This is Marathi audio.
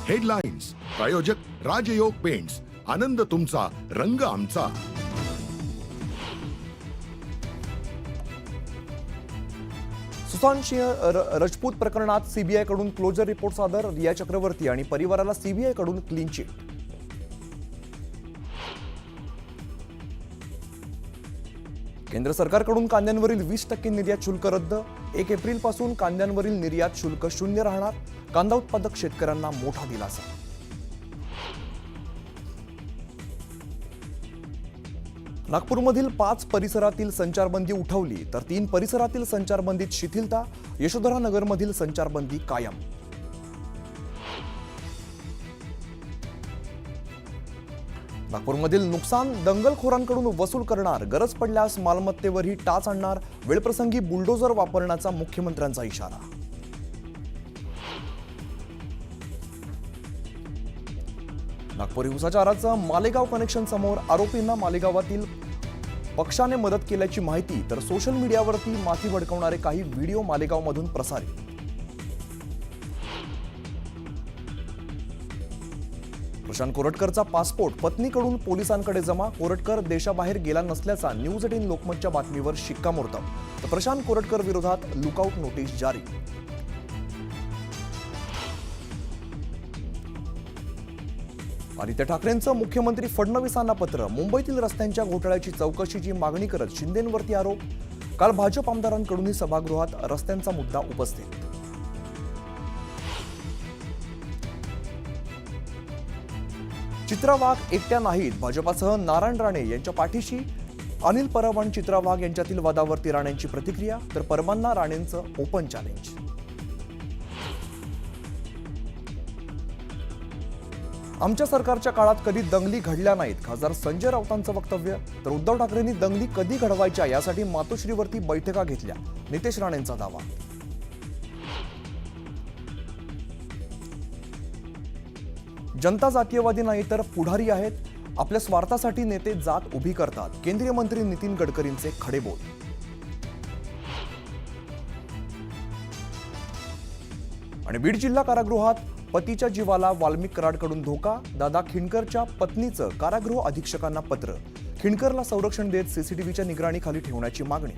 हेडलाईन्स प्रायोजक राजयोग पेंट्स, आनंद तुमचा, रंग आमचा. सुशांत सिंह राजपूत प्रकरणात सीबीआय कडून क्लोजर रिपोर्ट सादर. रिया चक्रवर्ती आणि परिवाराला सीबीआय कडून क्लीन चिट. केंद्र सरकारकडून कांद्यांवरील 20% निर्यात शुल्क रद्द. 1 एप्रिल पासून कांद्यांवरील निर्यात शुल्क शून्य राहणार. कांदा उत्पादक शेतकऱ्यांना मोठा दिलासा. नागपूरमधील 5 परिसरातील संचारबंदी उठवली तर 3 परिसरातील संचारबंदीत शिथिलता. यशोधरा नगरमधील संचारबंदी कायम. नागपूरमधील नुकसान दंगलखोरांकडून वसूल करणार. गरज पडल्यास मालमत्तेवरही टाच आणणार. वेळप्रसंगी बुलडोझर वापरण्याचा मुख्यमंत्र्यांचा इशारा. नागपूर हिंसाचाराचं मालेगाव कनेक्शन समोर. आरोपींना मालेगावातील पक्षाने मदत केल्याची माहिती तर सोशल मीडियावरती माथी भडकवणारे काही व्हिडिओ मालेगावमधून प्रसारित. प्रशांत कोरटकरचा पासपोर्ट पत्नीकडून पोलिसांकडे जमा. कोरटकर देशाबाहेर गेला नसल्याचा न्यूज 18 लोकमतच्या बातमीवर शिक्कामोर्तब. तर प्रशांत कोरटकर विरोधात लुकआउट नोटीस जारी. आदित्य ठाकरेंचं मुख्यमंत्री फडणवीसांना पत्र. मुंबईतील रस्त्यांच्या घोटाळ्याची चौकशीची मागणी करत शिंदेंवरती आरोप. काल भाजप आमदारांकडूनही सभागृहात रस्त्यांचा मुद्दा उपस्थित. चित्रा वाघ एकट्या नाहीत. भाजपासह नारायण राणे यांच्या पाठीशी. अनिल परब आणि चित्रा वाघ यांच्यातील वादावरती राणेंची प्रतिक्रिया. तर परबांना राणेंचं ओपन चॅलेंज. आमच्या सरकारच्या काळात कधी दंगली घडल्या नाहीत. खासदार संजय राऊतांचं वक्तव्य. तर उद्धव ठाकरेंनी दंगली कधी घडवायच्या यासाठी मातोश्रीवरती बैठका घेतल्या. नितेश राणेंचा दावा. जनता जातीयवादी नाही तर पुढारी आहेत. आपल्या स्वार्थासाठी नेते जात उभी करतात. केंद्रीय मंत्री नितीन गडकरींचे खडेबोल. आणि बीड जिल्हा कारागृहात पतीच्या जीवाला वाल्मिक कराडकडून धोका. दादा खिंडकरच्या पत्नीचं कारागृह अधीक्षकांना पत्र. खिंडकरला संरक्षण देत सीसीटीव्हीच्या निगराणीखाली ठेवण्याची मागणी.